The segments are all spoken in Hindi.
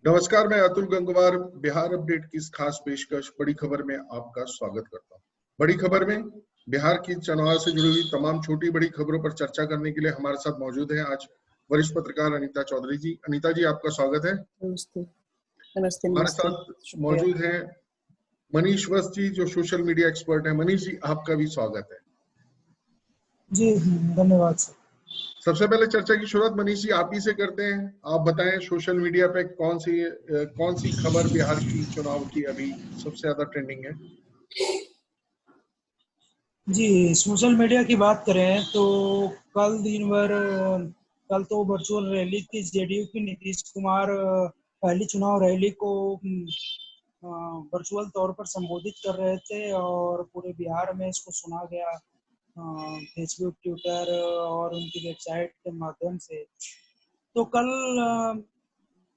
नमस्कार, मैं अतुल गंगवार बिहार अपडेट की इस खास पेशकश बड़ी खबर में आपका स्वागत करता हूं। बड़ी खबर में बिहार की चुनाव से जुड़ी हुई तमाम छोटी बड़ी खबरों पर चर्चा करने के लिए हमारे साथ मौजूद है आज वरिष्ठ पत्रकार अनीता चौधरी जी। अनीता जी, आपका स्वागत है। नमस्ते। नमस्ते। हमारे नमस्ते। साथ मौजूद है मनीष वस्त जी, जो सोशल मीडिया एक्सपर्ट है। मनीष जी, आपका भी स्वागत है। जी, धन्यवाद सर। सबसे पहले चर्चा की शुरुआत मनीष जी आप ही से करते हैं। आप बताएं, सोशल मीडिया पे कौन सी खबर बिहार की चुनाव की अभी सबसे ज्यादा ट्रेंडिंग है? जी, सोशल मीडिया की बात करें तो कल दिन भर कल तो वर्चुअल रैली थी जेडीयू की। नीतीश कुमार पहली चुनाव रैली को वर्चुअल तौर पर संबोधित कर रहे थे और पूरे बिहार में इसको सुना गया फेसबुक, ट्विटर और उनकी वेबसाइट के माध्यम से। तो कल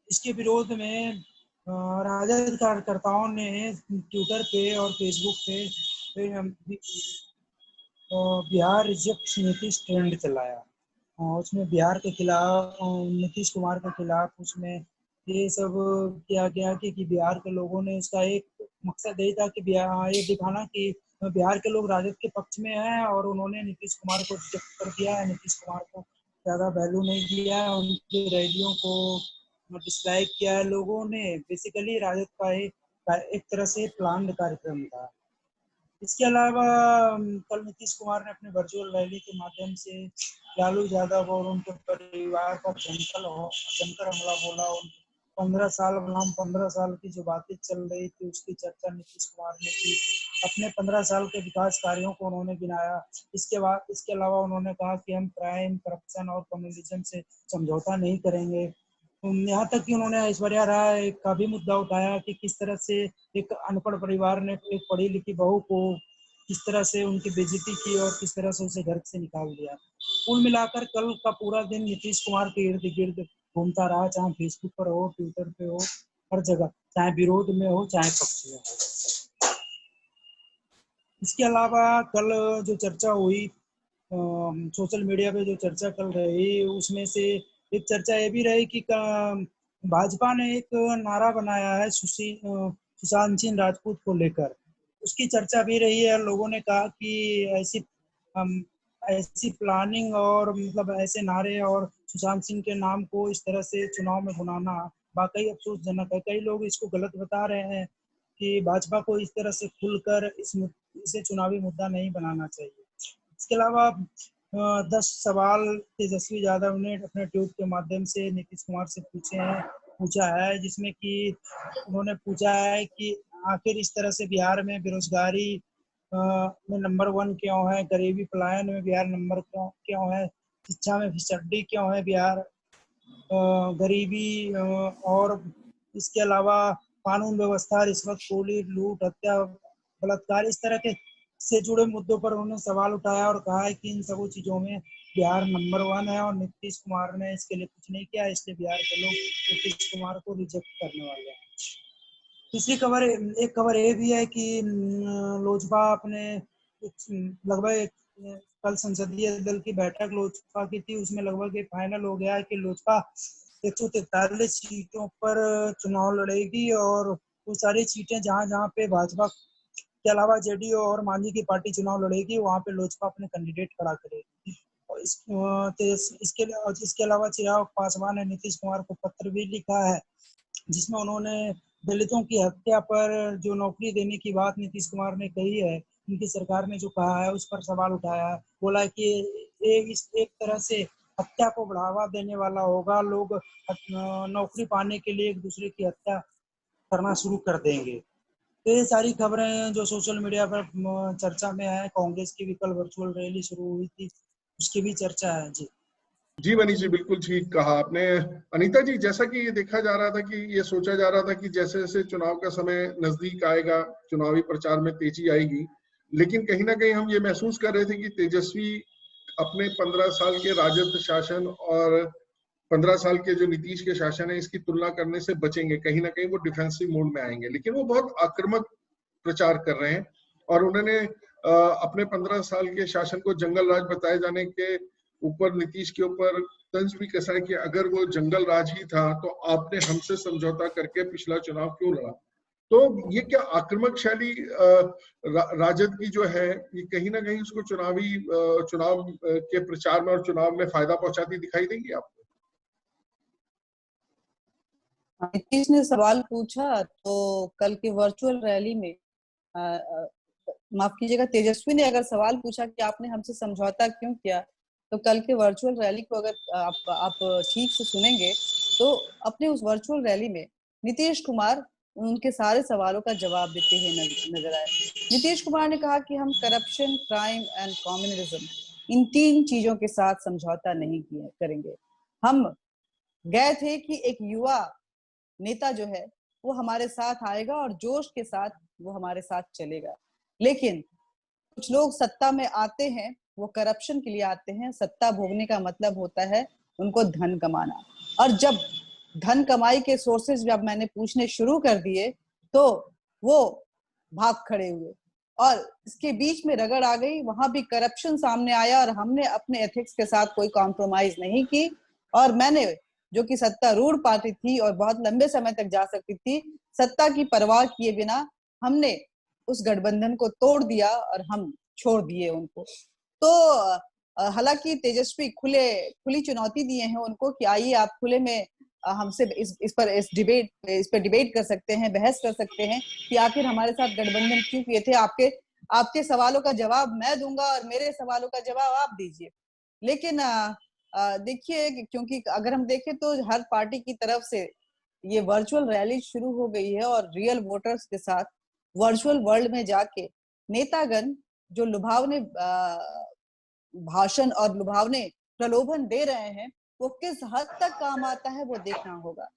इसके विरोध में राजद कार्यकर्ताओं ने ट्विटर पे और फेसबुक पे बिहार रिजेक्ट नीतीश ट्रेंड चलाया। उसमें बिहार के खिलाफ, नीतीश कुमार के खिलाफ उसमें ये सब किया गया कि बिहार के लोगों ने, इसका एक मकसद यही था कि बिहार ये दिखाना कि बिहार के लोग राजद के पक्ष में हैं और उन्होंने नीतीश कुमार को रिजेक्ट कर दिया है, नीतीश कुमार को ज़्यादा वैल्यू नहीं दिया है, उनकी रैलियों को डिसलाइक किया है लोगों ने। बेसिकली राजद का एक तरह से प्लान्ड कार्यक्रम था। इसके अलावा कल नीतीश कुमार ने अपने वर्चुअल रैली के माध्यम से लालू यादव और उनके परिवार पर जमकर हमला बोला। 15 साल की जो बातें चल रही थी उसकी चर्चा नीतीश कुमार ने की। अपने 15 साल के विकास कार्यों को उन्होंने गिनाया। इसके अलावा उन्होंने कहा कि हम क्राइम, करप्शन और कम्युनिज्म से समझौता नहीं करेंगे। यहाँ तक कि उन्होंने ऐश्वर्या राय का भी मुद्दा उठाया कि किस तरह से एक अनपढ़ परिवार ने एक पढ़ी लिखी बहू को किस तरह से उनकी बेइज्जती की और किस तरह से उसे घर से निकाल दिया। कुल मिलाकर कल का पूरा दिन नीतीश कुमार के इर्द गिर्द घूमता रहा, चाहे फेसबुक पर हो, ट्विटर पे हो, हर जगह, चाहे विरोध में हो चाहे पक्ष में हो। इसके अलावा कल जो चर्चा हुई सोशल मीडिया पे, जो चर्चा कल रही उसमें से एक चर्चा ये भी रही कि भाजपा ने एक नारा बनाया है सुशांत सिंह राजपूत को लेकर। उसकी चर्चा भी रही है। लोगों ने कहा कि ऐसी प्लानिंग और मतलब ऐसे नारे और सुशांत सिंह के नाम को इस तरह से चुनाव में बुलाना वाकई अफसोसजनक है। कई लोग इसको गलत बता रहे हैं कि भाजपा को इस तरह से खुलकर इसे चुनावी मुद्दा नहीं बनाना चाहिए। इसके अलावा 10 सवाल तेजस्वी यादव ने अपने ट्वीट के माध्यम से नीतीश कुमार से पूछा है, जिसमें कि उन्होंने पूछा है कि आखिर इस तरह से बिहार में बेरोजगारी में नंबर 1 क्यों है, गरीबी पलायन में बिहार नंबर क्यों है, शिक्षा में फिसड्डी क्यों है बिहार, गरीबी और इसके अलावा कानून व्यवस्था, रिश्वतखोरी, लूट, हत्या, बलात्कार, इस तरह के से जुड़े मुद्दों पर उन्होंने सवाल उठाया और कहा है कि इन सब चीजों में बिहार नंबर 1 है और नीतीश कुमार ने इसके लिए कुछ नहीं किया, इसलिए बिहार के लोग नीतीश कुमार को रिजेक्ट करने वाले हैं। तीसरी खबर, एक खबर ये भी है कि लोजपा अपने लगभग कल संसदीय दल की बैठक लोजपा की थी, उसमें लगभग ये फाइनल हो गया है कि लोजपा 143 सीटों पर चुनाव लड़ेगी और वो सारी सीटें जहां पे भाजपा के अलावा जेडीयू और मांझी की पार्टी चुनाव लड़ेगी, वहां पे लोजपा अपने कैंडिडेट खड़ा करेगी। और इसके अलावा चिराग पासवान ने नीतीश कुमार को पत्र भी लिखा है, जिसमें उन्होंने दलितों की हत्या पर जो नौकरी देने की बात नीतीश कुमार ने कही है, उनकी सरकार ने जो कहा है उस पर सवाल उठाया। बोला कि एक तरह से हत्या को बढ़ावा देने वाला होगा, लोग नौकरी पाने के लिए एक दूसरे की हत्या करना शुरू कर देंगे। तो ये सारी खबरें जो सोशल मीडिया पर चर्चा में है। कांग्रेस की भी कल वर्चुअल रैली शुरू हुई थी, उसकी भी चर्चा है। जी मनीष जी, बिल्कुल ठीक कहा आपने। अनीता जी, जैसा कि ये देखा जा रहा था कि ये सोचा जा रहा था कि जैसे जैसे चुनाव का समय नजदीक आएगा, चुनावी प्रचार में तेजी आएगी, लेकिन कहीं ना कहीं हम ये महसूस कर रहे थे कि तेजस्वी अपने 15 साल के राजद शासन और 15 साल के जो नीतीश के शासन है इसकी तुलना करने से बचेंगे। कहीं ना कहीं वो डिफेंसिव मोड में आएंगे, लेकिन वो बहुत आक्रामक प्रचार कर रहे हैं और उन्होंने अपने 15 साल के शासन को जंगल राज बताए जाने के ऊपर नीतीश के ऊपर तंज भी कसा है कि अगर वो जंगल राज ही था तो आपने हमसे समझौता करके पिछला चुनाव क्यों लड़ा। तो ये क्या आक्रामक शैली राजद की जो है, ये कहीं ना कहीं उसको चुनाव के प्रचार में और चुनाव में फायदा पहुंचाती दिखाई देंगी आपको? नीतीश ने सवाल पूछा तो कल की वर्चुअल रैली में माफ कीजिएगा, तेजस्वी ने अगर सवाल पूछा कि आपने हमसे समझौता क्यों किया, तो कल के वर्चुअल रैली को अगर आप ठीक से सुनेंगे तो अपने उस वर्चुअल रैली में नीतीश कुमार उनके सारे सवालों का जवाब देते हुए नजर आए। नीतीश कुमार ने कहा कि हम करप्शन, क्राइम एंड कम्युनलिज्म, इन 3 चीजों के साथ समझौता नहीं करेंगे। हम गए थे कि एक युवा नेता जो है वो हमारे साथ आएगा और जोश के साथ वो हमारे साथ चलेगा। लेकिन कुछ लोग सत्ता में आते हैं, वो करप्शन के लिए आते हैं। सत्ता भोगने का मतलब होता है उनको धन कमाना, और जब धन कमाई के सोर्सेज जब मैंने पूछने शुरू कर दिए तो वो भाग खड़े हुए और इसके बीच में रगड़ आ गई। वहां भी करप्शन सामने आया और हमने अपने एथिक्स के साथ कोई कॉम्प्रोमाइज नहीं की, और मैंने, जो कि सत्तारूढ़ पार्टी थी और बहुत लंबे समय तक जा सकती थी, सत्ता की परवाह किए बिना हमने उस गठबंधन को तोड़ दिया और हम छोड़ दिए उनको। तो हालांकि तेजस्वी खुली चुनौती दिए हैं उनको कि आइए आप खुले में हमसे इस पर डिबेट कर सकते हैं, बहस कर सकते हैं कि आखिर हमारे साथ गठबंधन क्यों किए थे। आपके सवालों का जवाब मैं दूंगा और मेरे सवालों का जवाब आप दीजिए। लेकिन देखिए, क्योंकि अगर हम देखें तो हर पार्टी की तरफ से ये वर्चुअल रैली शुरू हो गई है और रियल वोटर्स के साथ वर्चुअल वर्ल्ड में जाके नेतागण जो लुभावने भाषण और लुभावने प्रलोभन दे रहे हैं, वो किस हद तक काम आता है वो देखना होगा।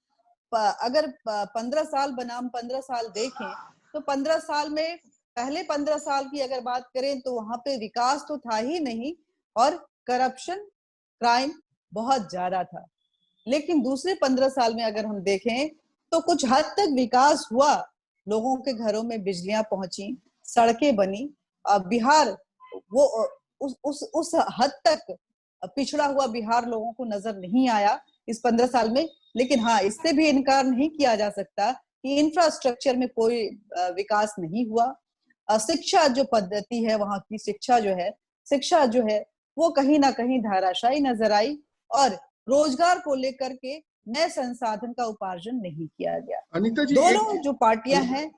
अगर 15 साल बनाम 15 साल देखें तो 15 साल में पहले 15 साल की अगर बात करें तो वहां पे विकास तो था ही नहीं और करप्शन, क्राइम बहुत ज्यादा था। लेकिन दूसरे 15 साल में अगर हम देखें तो कुछ हद तक विकास हुआ, लोगों के घरों में बिजलियां पहुंची, सड़कें बनी। बिहार वो उस हद तक पिछड़ा हुआ बिहार लोगों को नजर नहीं आया इस 15 साल में। लेकिन हाँ, इससे भी इनकार नहीं किया जा सकता कि इंफ्रास्ट्रक्चर में कोई विकास नहीं हुआ। शिक्षा जो पद्धति है, वहां की शिक्षा जो है वो कहीं ना कहीं धाराशायी नजर आई और रोजगार को लेकर के नए संसाधन का उपार्जन नहीं किया गया। अनीता जी, दोनों जो पार्टियां हैं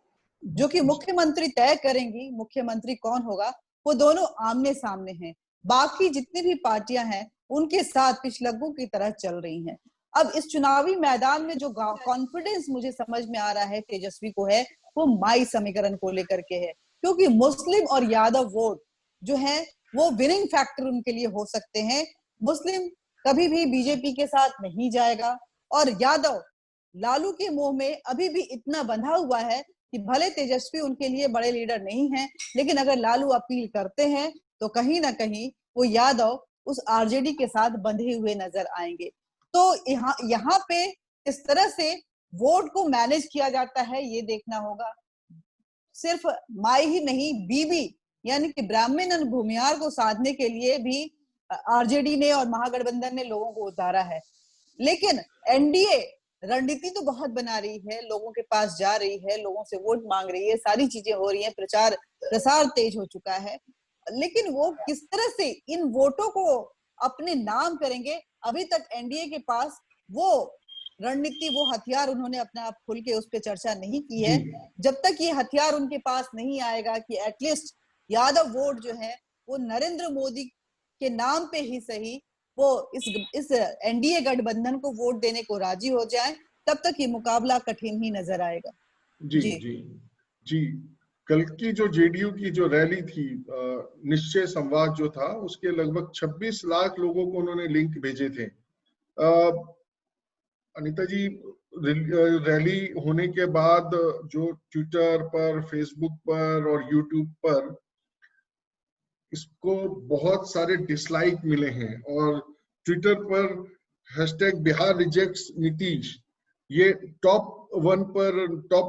जो कि मुख्यमंत्री तय करेंगी, मुख्यमंत्री कौन होगा, वो दोनों आमने सामने हैं। बाकी जितनी भी पार्टियां हैं उनके साथ पिछलग्गों की तरह चल रही हैं। अब इस चुनावी मैदान में जो कॉन्फिडेंस मुझे समझ में आ रहा है तेजस्वी को है, वो माई समीकरण को लेकर के है, क्योंकि मुस्लिम और यादव वोट जो है वो विनिंग फैक्टर उनके लिए हो सकते हैं। मुस्लिम कभी भी बीजेपी के साथ नहीं जाएगा और यादव लालू के मोह में अभी भी इतना बंधा हुआ है कि भले तेजस्वी उनके लिए बड़े लीडर नहीं हैं, लेकिन अगर लालू अपील करते हैं तो कहीं ना कहीं वो यादव उस आरजेडी के साथ बंधे हुए नजर आएंगे। तो यहाँ पे इस तरह से वोट को मैनेज किया जाता है, ये देखना होगा। सिर्फ माई ही नहीं, बीबी यानी कि ब्राह्मण और भूमियार को साधने के लिए भी आरजेडी ने और महागठबंधन ने लोगों को उतारा है। लेकिन एनडीए रणनीति तो बहुत बना रही है, लोगों के पास जा रही है, लोगों से वोट मांग रही है, सारी चीजें हो रही हैं, प्रचार प्रसार तेज हो चुका है। लेकिन वो किस तरह से इन वोटों को अपने नाम करेंगे, अभी तक एनडीए के पास वो रणनीति, वो हथियार उन्होंने अपने आप खुल के उस पर चर्चा नहीं की है। जब तक ये हथियार उनके पास नहीं आएगा कि एटलीस्ट यादव वोट जो है वो नरेंद्र मोदी के नाम पे ही सही वो इस एनडीए गठबंधन को वोट देने को राजी हो जाए, तब तक ये मुकाबला कठिन ही नजर आएगा। जी जी जी, जी। कल की जो जेडीयू की जो रैली थी, निश्चय संवाद जो था, उसके लगभग 26 लाख लोगों को उन्होंने लिंक भेजे थे। अनीता जी, रैली होने के बाद जो ट्विटर पर, फेसबुक पर और यूट्यूब पर इसको बहुत सारे डिसलाइक मिले हैं और ट्विटर पर हैशटैग बिहार रिजेक्ट्स नीतीश ये टॉप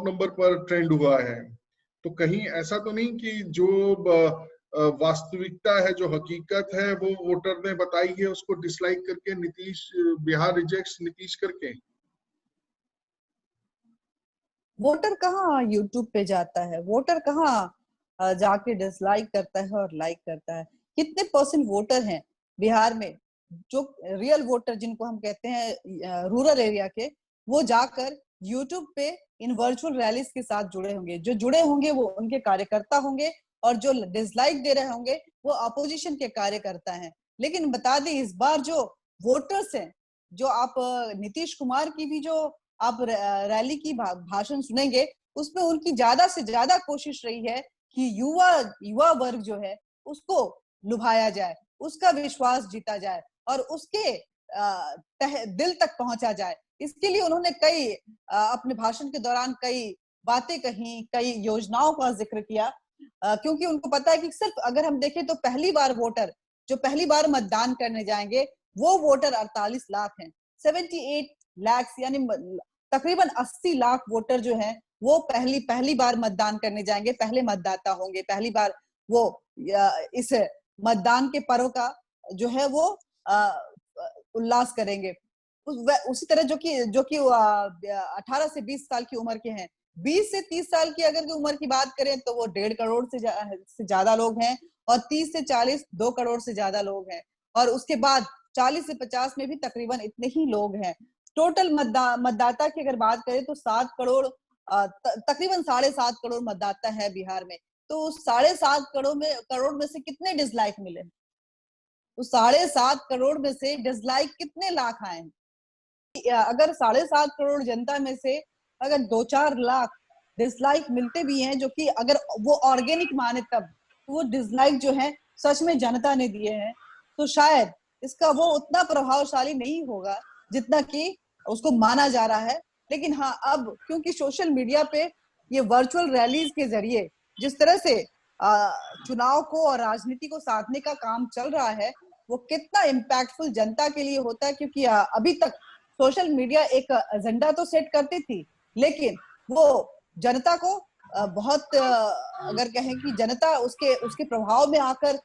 नंबर पर ट्रेंड हुआ है। तो कहीं ऐसा तो नहीं कि जो वास्तविकता है, जो हकीकत है वो वोटर ने बताई है, उसको डिसलाइक करके नीतीश, बिहार रिजेक्ट्स नीतीश करके? वोटर कहाँ यूट्यूब पे जाता है, वोटर कहाँ जाके डिसलाइक करता है और लाइक करता है। कितने परसेंट वोटर हैं बिहार में जो रियल वोटर जिनको हम कहते हैं रूरल एरिया के, वो जाकर यूट्यूब पे इन वर्चुअल रैलीज के साथ जुड़े होंगे। जो जुड़े होंगे वो उनके कार्यकर्ता होंगे और जो डिसलाइक दे रहे होंगे वो अपोजिशन के कार्यकर्ता हैं। लेकिन बता दें इस बार जो वोटर्स हैं, जो आप नीतीश कुमार की भी जो आप रैली की भाषण सुनेंगे, उसमें उनकी ज्यादा से ज्यादा कोशिश रही है कि युवा युवा वर्ग जो है उसको लुभाया जाए, उसका विश्वास जीता जाए और उसके दिल तक पहुंचा जाए। इसके लिए उन्होंने कई अपने भाषण के दौरान कई बातें कही, कई योजनाओं का जिक्र किया, क्योंकि उनको पता है कि सिर्फ अगर हम देखें तो पहली बार वोटर जो पहली बार मतदान करने जाएंगे वो वोटर 48 लाख हैं। 78 लाख यानी तकरीबन 80 लाख वोटर जो हैं वो पहली बार मतदान करने जाएंगे, पहले मतदाता होंगे, पहली बार वो इस मतदान के पर्व का जो है वो उल्लास करेंगे। उसी तरह जो कि 18 से 20 साल की उम्र के हैं, 20 से 30 साल की अगर उम्र की बात करें तो वो 1.5 करोड़ से ज्यादा लोग हैं और 30 से 40 2 करोड़ से ज्यादा लोग हैं और उसके बाद 40 से 50 में भी तकरीबन इतने ही लोग हैं। टोटल मतदाता की अगर बात करें तो 7 करोड़ तकरीबन 7.5 करोड़ मतदाता है बिहार में। तो उस 7.5 करोड़ में से कितने डिसलाइक मिले? उस 7.5 करोड़ में से डिसलाइक कितने लाख आए हैं? अगर 7.5 करोड़ जनता में से अगर 2-4 लाख डिसलाइक मिलते भी हैं, जो कि अगर वो ऑर्गेनिक माने तब, तो वो डिसलाइक जो है सच में जनता ने दिए हैं, तो शायद इसका वो उतना प्रभावशाली नहीं होगा जितना कि उसको माना जा रहा है। लेकिन हाँ, अब क्योंकि सोशल मीडिया पे ये वर्चुअल रैलीज के जरिए जिस तरह से चुनाव को और राजनीति को साधने का काम चल रहा है, वो कितना इम्पैक्टफुल जनता के लिए होता है। क्योंकि अभी तक सोशल मीडिया एक एजेंडा तो सेट करती थी, लेकिन वो जनता को बहुत अगर कहें कि जनता उसके उसके प्रभाव में आकर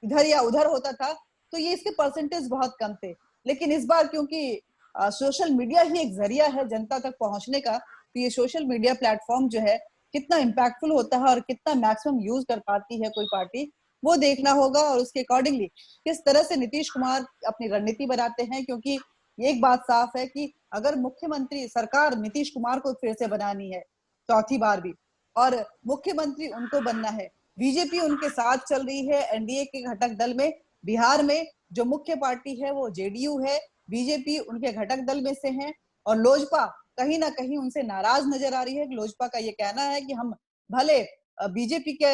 इधर या उधर होता था, तो ये इसके परसेंटेज बहुत कम थे। लेकिन इस बार क्योंकि सोशल मीडिया ही एक जरिया है जनता तक पहुंचने का, तो ये सोशल मीडिया प्लेटफॉर्म जो है कितना इम्पैक्टफुल होता है और कितना मैक्सिमम यूज कर पाती है कोई पार्टी, वो देखना होगा। और उसके अकॉर्डिंगली किस तरह से नीतीश कुमार अपनी रणनीति बनाते हैं, क्योंकि एक बात साफ है कि अगर मुख्यमंत्री सरकार नीतीश कुमार को फिर से बनानी है चौथी बार भी, और मुख्यमंत्री उनको बनना है, बीजेपी उनके साथ चल रही है एनडीए के घटक दल में। बिहार में जो मुख्य पार्टी है वो जेडीयू है, बीजेपी उनके घटक दल में से है और लोजपा कहीं ना कहीं उनसे नाराज नजर आ रही है। लोजपा का ये कहना है कि हम भले बीजेपी के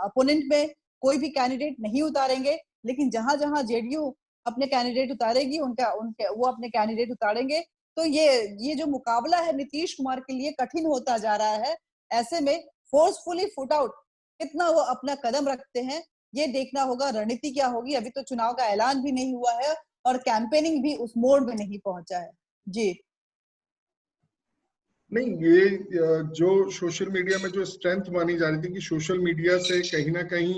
अपोनेंट में कोई भी कैंडिडेट नहीं उतारेंगे, लेकिन जहां जहां जेडीयू अपने कैंडिडेट उतारेगी उनका उनके वो अपने कैंडिडेट उतारेंगे। तो ये जो मुकाबला है नीतीश कुमार के लिए कठिन होता जा रहा है। ऐसे में फोर्सफुली फुट आउट कितना वो अपना कदम रखते हैं, ये देखना होगा। रणनीति क्या होगी? अभी तो चुनाव का ऐलान भी नहीं हुआ है और कैंपेनिंग भी उस मोड में नहीं पहुंचा है। जी नहीं, ये जो सोशल मीडिया में जो स्ट्रेंथ मानी जा रही थी कि सोशल मीडिया से कहीं ना कहीं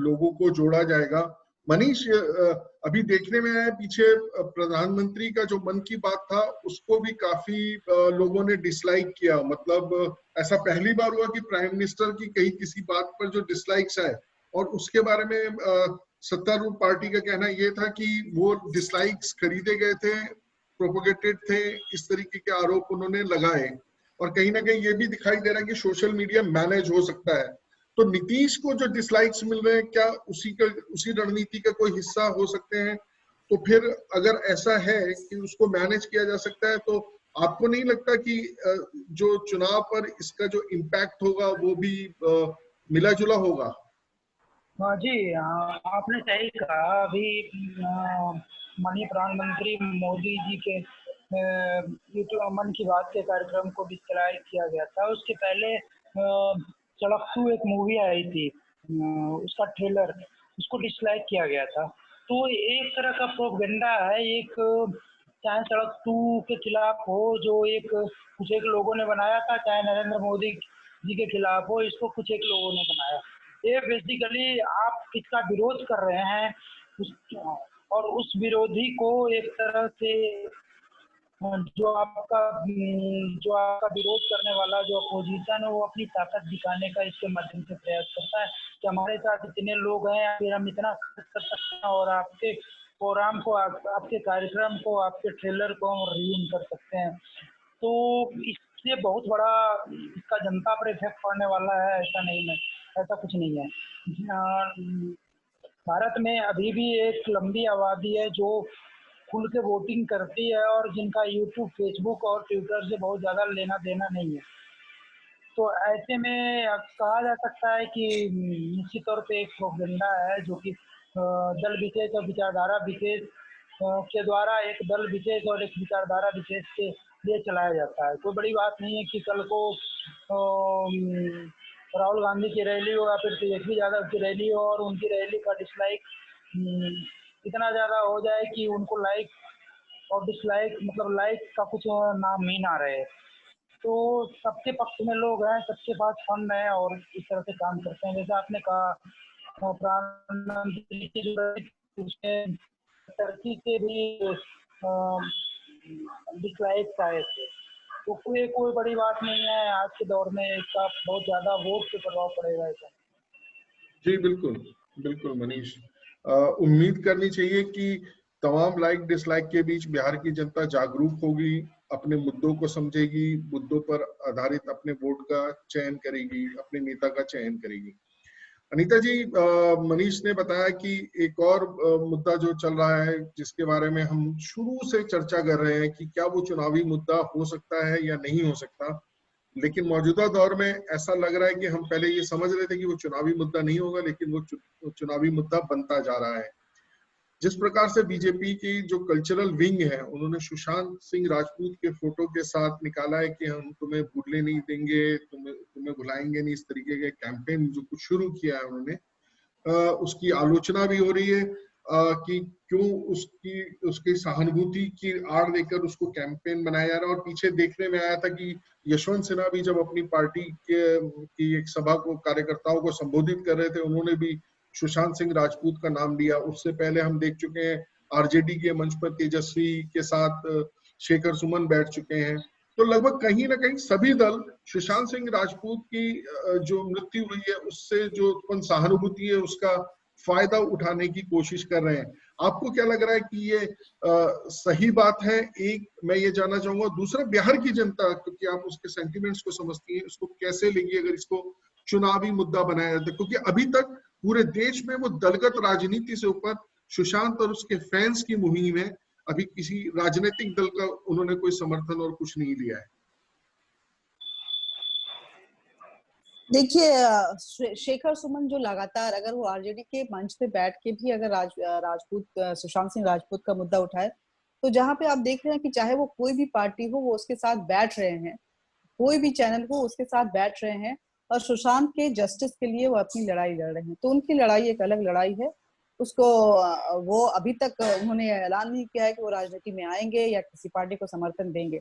लोगों को जोड़ा जाएगा। मनीष, अभी देखने में आया पीछे प्रधानमंत्री का जो मन की बात था उसको भी काफी लोगों ने डिसलाइक किया। मतलब ऐसा पहली बार हुआ कि प्राइम मिनिस्टर की कहीं किसी बात पर जो डिसलाइक्स आए, और उसके बारे में सत्तारूढ़ पार्टी का कहना ये था कि वो डिसलाइक्स खरीदे गए थे, प्रोपोगेटेड थे, इस तरीके के आरोप उन्होंने लगाए। और कहीं ना कहीं ये भी दिखाई दे रहा है कि सोशल मीडिया मैनेज हो सकता है। तो नीतीश को जो डिसलाइक्स मिल रहे हैं, क्या उसी रणनीति का कोई हिस्सा हो सकते हैं? तो फिर अगर ऐसा है कि उसको मैनेज किया जा सकता है, तो आपको नहीं लगता कि जो चुनाव पर इसका जो इम्पैक्ट होगा वो भी मिला जुला होगा? हाँ जी, आपने सही कहा। अभी माननीय प्रधानमंत्री मोदी जी के यूट्यूब मन की बात के कार्यक्रम को डिस्क्राइब किया गया था। उसके पहले सड़क 2 एक मूवी आई थी, उसका ट्रेलर, उसको डिसलाइक किया गया था। तो एक तरह का प्रोपेगेंडा है, एक चाहे सड़क 2 के खिलाफ हो जो एक कुछ एक लोगों ने बनाया था, चाहे नरेंद्र मोदी जी के खिलाफ हो, इसको कुछ एक लोगों ने बनाया। ये बेसिकली आप किसका विरोध कर रहे हैं और उस विरोधी को एक तरह से जो आपका विरोध करने वाला जो अपोजिशन है वो अपनी ताकत दिखाने का इसके माध्यम से प्रयास करता है कि हमारे साथ इतने लोग हैं, फिर हम इतना खर्च कर सकते हैं और आपके प्रोग्राम को, आपके कार्यक्रम को, आपके ट्रेलर को हम रिव्यू कर सकते हैं। तो इससे बहुत बड़ा इसका जनता पर इफेक्ट पड़ने वाला है, ऐसा कुछ नहीं है। भारत में अभी भी एक लंबी आबादी है जो खुल के वोटिंग करती है और जिनका यूट्यूब, फेसबुक और ट्विटर से बहुत ज़्यादा लेना देना नहीं है। तो ऐसे में कहा जा सकता है कि निश्चित तौर पे एक प्रोपेगेंडा है जो कि दल विशेष और विचारधारा विशेष के द्वारा एक दल विशेष और एक विचारधारा विशेष के लिए चलाया जाता है। कोई बड़ी बात नहीं है कि कल को राहुल गांधी की रैली हो या फिर तेजस्वी यादव की रैली हो और उनकी रैली का डिसलाइक इतना ज़्यादा हो जाए कि उनको लाइक और डिसलाइक, मतलब लाइक का कुछ नाम ही ना रहे। तो सबके पक्ष में लोग हैं, सबके पास फंड है और इस तरह से काम करते हैं। जैसे आपने कहा प्रधानमंत्री की जो टर्की से भी डिसलाइक आए थे, तो कोई बड़ी बात नहीं है। आज के दौर में इसका बहुत ज्यादा वोट पे प्रभाव पड़ेगा ऐसा। जी बिल्कुल बिल्कुल मनीष, उम्मीद करनी चाहिए कि तमाम लाइक डिसलाइक के बीच बिहार की जनता जागरूक होगी, अपने मुद्दों को समझेगी, मुद्दों पर आधारित अपने वोट का चयन करेगी, अपने नेता का चयन करेगी। अनीता जी, मनीष ने बताया कि एक और मुद्दा जो चल रहा है जिसके बारे में हम शुरू से चर्चा कर रहे हैं कि क्या वो चुनावी मुद्दा हो सकता है या नहीं हो सकता, लेकिन मौजूदा दौर में ऐसा लग रहा है कि हम पहले ये समझ रहे थे कि वो चुनावी मुद्दा नहीं होगा, लेकिन वो चुनावी मुद्दा बनता जा रहा है। जिस प्रकार से बीजेपी की जो कल्चरल विंग है, उन्होंने सुशांत सिंह राजपूत के फोटो के साथ निकाला है कि हम तुम्हें भूलने नहीं देंगे, तुम्हें भुलाएंगे नहीं, इस तरीके के कैंपेन जो कुछ शुरू किया है उन्होंने, उसकी आलोचना भी हो रही है कि क्यों उसकी सहानुभूति की आड़ देकर उसको कैंपेन बनाया जा रहा है। और पीछे देखने में आया था कि यशवंत सिन्हा भी जब अपनी पार्टी की एक सभा को, कार्यकर्ताओं को संबोधित कर रहे थे, उन्होंने भी सुशांत सिंह राजपूत का नाम लिया। उससे पहले हम देख चुके हैं आरजेडी के मंच पर तेजस्वी के साथ शेखर सुमन बैठ चुके हैं। तो लगभग कहीं ना कहीं सभी दल सुशांत सिंह राजपूत की जो मृत्यु हुई है उससे जो उत्पन्न सहानुभूति है उसका फायदा उठाने की कोशिश कर रहे हैं। आपको क्या लग रहा है कि ये सही बात है? एक मैं ये जानना चाहूंगा। दूसरा, बिहार की जनता, क्योंकि आप उसके सेंटिमेंट्स को समझती हैं, उसको कैसे लेगी अगर इसको चुनावी मुद्दा बनाया जाता है? क्योंकि अभी तक पूरे देश में वो दलगत राजनीति से ऊपर सुशांत और उसके फैंस की मुहिम है। अभी किसी राजनीतिक दल का उन्होंने कोई समर्थन और कुछ नहीं लिया है। देखिए, शेखर सुमन जो लगातार, अगर वो आरजेडी के मंच पे बैठ के भी अगर राजपूत, सुशांत सिंह राजपूत का मुद्दा उठाए, तो जहां पे आप देख रहे हैं कि चाहे वो कोई भी पार्टी हो वो उसके साथ बैठ रहे हैं, कोई भी चैनल हो उसके साथ बैठ रहे हैं और सुशांत के जस्टिस के लिए वो अपनी लड़ाई लड़ रहे हैं। तो उनकी लड़ाई एक अलग लड़ाई है। उसको वो अभी तक उन्होंने ऐलान नहीं किया है कि वो राजनीति में आएंगे या किसी पार्टी को समर्थन देंगे।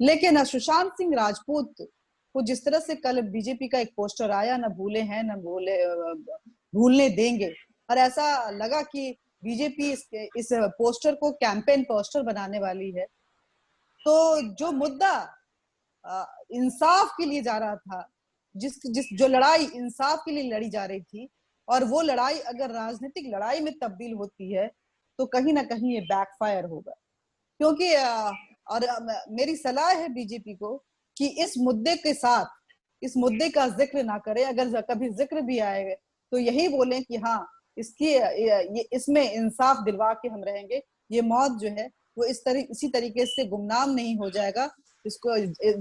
लेकिन सुशांत सिंह राजपूत को जिस तरह से कल बीजेपी का एक पोस्टर आया, न भूले हैं न भूलने देंगे, और ऐसा लगा कि बीजेपी इस पोस्टर को कैंपेन पोस्टर बनाने वाली है। तो जो मुद्दा इंसाफ के लिए जा रहा था, जो लड़ाई इंसाफ के लिए लड़ी जा रही थी, और वो लड़ाई अगर राजनीतिक लड़ाई में तब्दील होती है तो कहीं ना कहीं ये बैकफायर होगा। क्योंकि और मेरी सलाह है बीजेपी को कि इस मुद्दे के साथ, इस मुद्दे का जिक्र ना करें। अगर कभी जिक्र भी आए तो यही बोलें कि हाँ, इसमें इंसाफ दिलवा के हम रहेंगे। ये मौत जो है वो इसी तरीके से गुमनाम नहीं हो जाएगा, इसको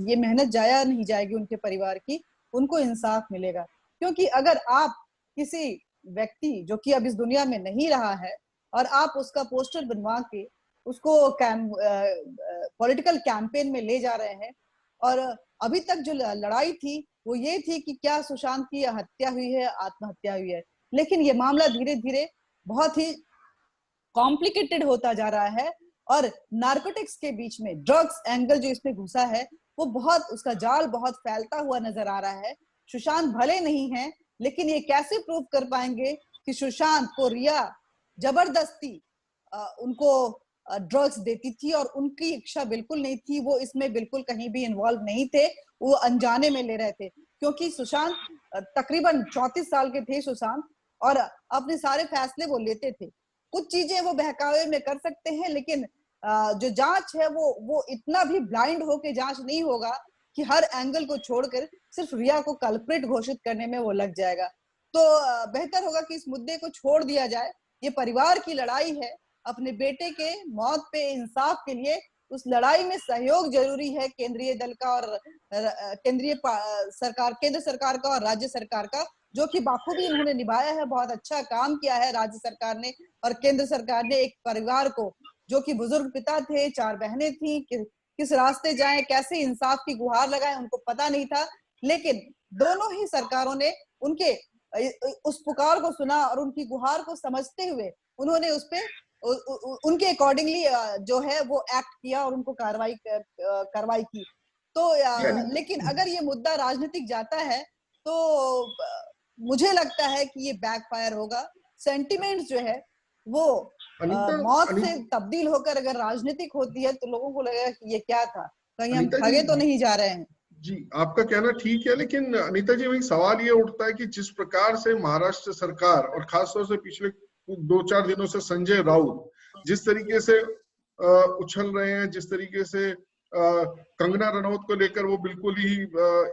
ये मेहनत जाया नहीं जाएगी उनके परिवार की, उनको इंसाफ मिलेगा। क्योंकि अगर आप किसी व्यक्ति जो कि अब इस दुनिया में नहीं रहा है और आप उसका पोस्टर बनवा के उसको पॉलिटिकल कैंपेन में ले जा रहे हैं, और अभी तक जो लड़ाई थी वो ये थी कि क्या सुशांत की हत्या हुई है, आत्महत्या हुई है, लेकिन ये मामला धीरे धीरे बहुत ही कॉम्प्लिकेटेड होता जा रहा है और नार्कोटिक्स के बीच में ड्रग्स एंगल जो इसमें घुसा है वो बहुत, उसका जाल बहुत फैलता हुआ नजर आ रहा है। सुशांत भले नहीं है लेकिन ये कैसे प्रूव कर पाएंगे कि सुशांत को रिया जबरदस्ती उनको ड्रग्स देती थी और उनकी इच्छा बिल्कुल नहीं थी, वो इसमें बिल्कुल कहीं भी इन्वॉल्व नहीं थे, वो अनजाने में ले रहे थे। क्योंकि सुशांत तकरीबन 34 साल के थे सुशांत, और अपने सारे फैसले वो लेते थे। कुछ चीजें वो बहकावे में कर सकते हैं, लेकिन जो जांच है वो इतना भी ब्लाइंड होके जांच नहीं होगा कि हर एंगल को छोड़कर सिर्फ रिया को कल्प्रिट घोषित करने में वो लग जाएगा। तो बेहतर होगा कि इस मुद्दे को छोड़ दिया जाए। ये परिवार की लड़ाई है, अपने बेटे के मौत पे इंसाफ के लिए उस लड़ाई में सहयोग जरूरी है केंद्रीय दल का और केंद्रीय सरकार, केंद्र सरकार का और राज्य सरकार का, जो कि बाखूबी इन्होंने निभाया है। बहुत अच्छा काम किया है राज्य सरकार ने और केंद्र सरकार ने। एक परिवार को जो कि बुजुर्ग पिता थे, 4 बहनें थी, किस रास्ते जाएं, कैसे इंसाफ की गुहार लगाएं, उनको पता नहीं था। लेकिन दोनों ही सरकारों ने उनके उस पुकार को सुना और उनकी गुहार को समझते हुए उन्होंने उस पे उनके अकॉर्डिंगली जो है वो एक्ट किया और उनको कार्रवाई की। तो लेकिन अगर ये मुद्दा राजनीतिक जाता है तो मुझे लगता है कि ये बैकफायर होगा। सेंटिमेंट्स जो है वो मौत से तब्दील होकर अगर राजनीतिक होती है तो लोगों को लगेगा कि ये क्या था, कहीं हम ठगे तो नहीं जा रहे हैं। जी, आपका कहना ठीक है, लेकिन अनीता जी वही सवाल ये उठता है कि जिस प्रकार से महाराष्ट्र सरकार और खासतौर से पिछले 2-4 दिनों से संजय राउत जिस तरीके से उछल रहे हैं, जिस तरीके से कंगना रनौत को लेकर वो बिल्कुल ही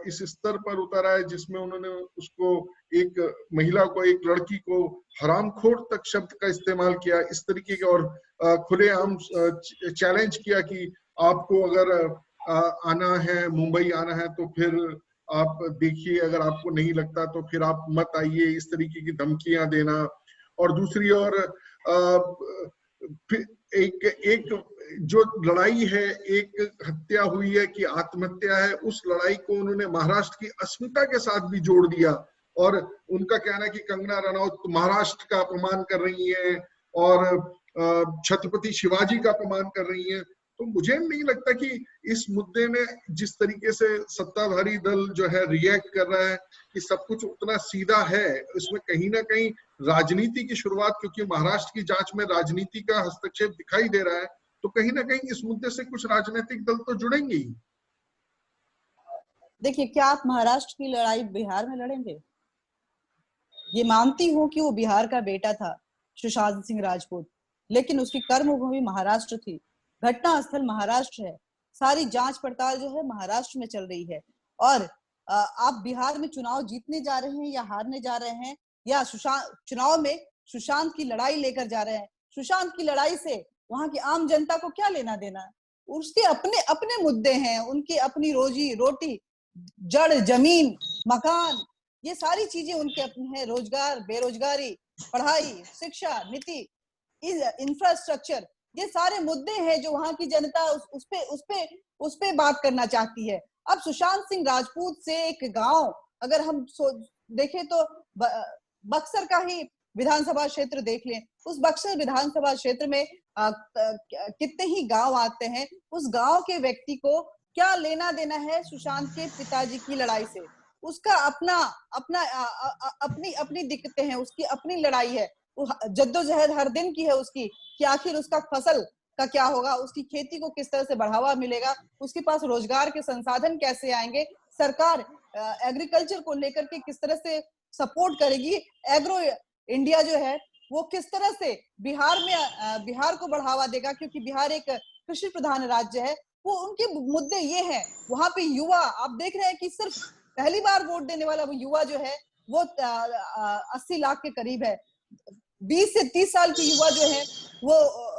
इस स्तर पर उतर आए जिसमें उन्होंने उसको, एक महिला को, एक लड़की को हरामखोर तक शब्द का इस्तेमाल किया, इस तरीके के, और खुलेआम चैलेंज किया कि आपको अगर आना है, मुंबई आना है तो फिर आप देखिए, अगर आपको नहीं लगता तो फिर आप मत आइए, इस तरीके की धमकियां देना। और दूसरी ओर एक जो लड़ाई है, एक हत्या हुई है कि आत्महत्या है, उस लड़ाई को उन्होंने महाराष्ट्र की अस्मिता के साथ भी जोड़ दिया। और उनका कहना है कि कंगना रनौत महाराष्ट्र का अपमान कर रही है और छत्रपति शिवाजी का अपमान कर रही है। तो मुझे नहीं लगता कि इस मुद्दे में जिस तरीके से सत्ताधारी दल जो है रिएक्ट कर रहा है कि सब कुछ उतना सीधा है, इसमें कहीं ना कहीं राजनीति की शुरुआत, क्योंकि महाराष्ट्र की जांच में राजनीति का हस्तक्षेप दिखाई दे रहा है, तो कहीं ना कहीं इस मुद्दे से कुछ राजनीतिक दल तो जुड़ेंगे ही। देखिए, क्या आप महाराष्ट्र की लड़ाई बिहार में लड़ेंगे? ये मानती हूँ कि वो बिहार का बेटा था सुशांत सिंह राजपूत, लेकिन उसकी कर्मभूमि महाराष्ट्र थी, घटना स्थल महाराष्ट्र है, सारी जांच पड़ताल जो है महाराष्ट्र में चल रही है। और आप बिहार में चुनाव जीतने जा रहे हैं या हारने जा रहे हैं, या चुनाव में सुशांत की लड़ाई लेकर जा रहे हैं, सुशांत की लड़ाई से वहां की आम जनता को क्या लेना देना? उसके अपने अपने मुद्दे हैं, उनकी अपनी रोजी रोटी, जड़ जमीन, मकान, ये सारी चीजें उनके अपनी है, रोजगार, बेरोजगारी, पढ़ाई, शिक्षा नीति, इंफ्रास्ट्रक्चर, ये सारे मुद्दे हैं जो वहां की जनता उस पे बात करना चाहती है। अब सुशांत सिंह राजपूत से एक गांव, अगर हम देखें तो बक्सर का ही विधानसभा क्षेत्र देख लें, उस बक्सर विधानसभा क्षेत्र में कितने ही गांव आते हैं, उस गांव के व्यक्ति को क्या लेना देना है सुशांत के पिताजी की लड़ाई से? उसका अपनी दिक्कतें हैं, उसकी अपनी लड़ाई है, जद्दोजहद हर दिन की है उसकी, कि आखिर उसका फसल का क्या होगा, उसकी खेती को किस तरह से बढ़ावा मिलेगा, उसके पास रोजगार के संसाधन कैसे आएंगे, सरकार एग्रीकल्चर को लेकर के किस तरह से सपोर्ट करेगी, एग्रो इंडिया जो है वो किस तरह से बिहार को बढ़ावा देगा, क्योंकि बिहार एक कृषि प्रधान राज्य है। वो उनके मुद्दे ये हैं। वहां पे युवा, आप देख रहे हैं कि सिर्फ पहली बार वोट देने वाला वो युवा जो है वो 80 लाख के करीब है। 20 से 30 साल के युवा जो है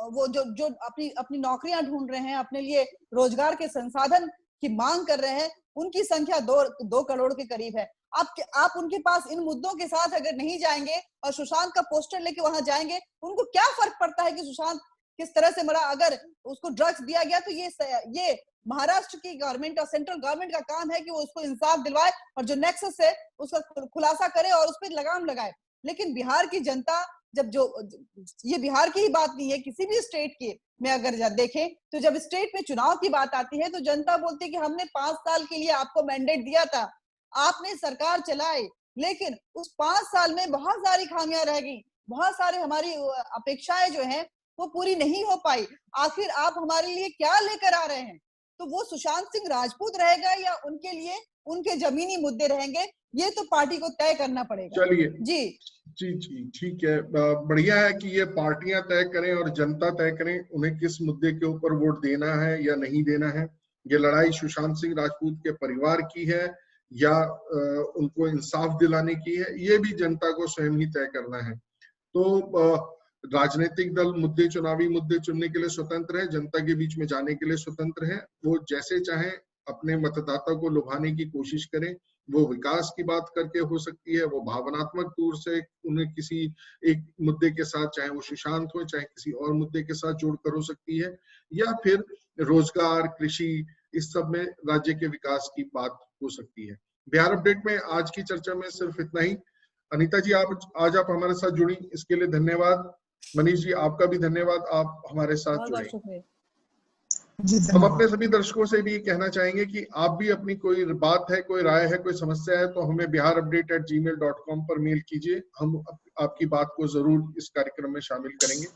वो जो अपनी नौकरियां ढूंढ रहे हैं, अपने लिए रोजगार के संसाधन की मांग कर रहे हैं, उनकी संख्या 2 करोड़ के करीब है। आप उनके पास इन मुद्दों के साथ अगर नहीं जाएंगे और सुशांत का पोस्टर लेके वहां जाएंगे, उनको क्या फर्क पड़ता है कि सुशांत किस तरह से मरा? अगर उसको ड्रग्स दिया गया तो ये महाराष्ट्र की गवर्नमेंट और सेंट्रल गवर्नमेंट का काम है कि वो उसको इंसाफ दिलवाए और जो नेक्सस है उसका खुलासा करे और उस पर लगाम लगाए। लेकिन बिहार की जनता, ये बिहार की ही बात नहीं है, किसी भी स्टेट की में अगर देखें तो जब स्टेट में चुनाव की बात आती है तो जनता बोलती है कि हमने 5 साल के लिए आपको मैंडेट दिया था, आपने सरकार चलाई, लेकिन उस 5 साल में बहुत सारी खामियां रह गई, बहुत सारी हमारी अपेक्षाएं जो हैं वो पूरी नहीं हो पाई। आखिर आप हमारे लिए क्या लेकर आ रहे हैं? तो वो सुशांत सिंह राजपूत रहेगा या उनके लिए उनके जमीनी मुद्दे रहेंगे, ये तो पार्टी को तय करना पड़ेगा। चलिए जी जी ठीक है। बढ़िया है कि ये पार्टियां तय करें और जनता तय करें उन्हें किस मुद्दे के ऊपर वोट देना है या नहीं देना है। ये लड़ाई सुशांत सिंह राजपूत के परिवार की है या उनको इंसाफ दिलाने की है, ये भी जनता को स्वयं ही तय करना है। तो राजनीतिक दल मुद्दे, चुनावी मुद्दे चुनने के लिए स्वतंत्र है, जनता के बीच में जाने के लिए स्वतंत्र है। वो जैसे चाहे अपने मतदाता को लुभाने की कोशिश करें। वो विकास की बात करके हो सकती है, वो भावनात्मक तौर से उन्हें किसी एक मुद्दे के साथ, चाहे वो सुशांत हो चाहे किसी और मुद्दे के साथ जोड़कर हो सकती है, या फिर रोजगार, कृषि, इस सब में राज्य के विकास की बात हो सकती है। बिहार अपडेट में आज की चर्चा में सिर्फ इतना ही। अनीता जी, आज आप हमारे साथ जुड़ी, इसके लिए धन्यवाद। मनीष जी, आपका भी धन्यवाद, आप हमारे साथ बहुत जुड़े। बहुत शुक्रिया। हम अपने सभी दर्शकों से भी कहना चाहेंगे कि आप भी अपनी कोई बात है, कोई राय है, कोई समस्या है तो हमें biharupdate@gmail.com पर मेल कीजिए। हम आपकी बात को जरूर इस कार्यक्रम में शामिल करेंगे।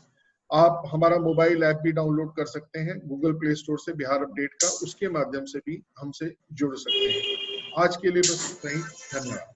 आप हमारा मोबाइल ऐप भी डाउनलोड कर सकते हैं गूगल प्ले स्टोर से, बिहार अपडेट का, उसके माध्यम से भी हमसे जुड़ सकते हैं। आज के लिए बस इतना ही, धन्यवाद।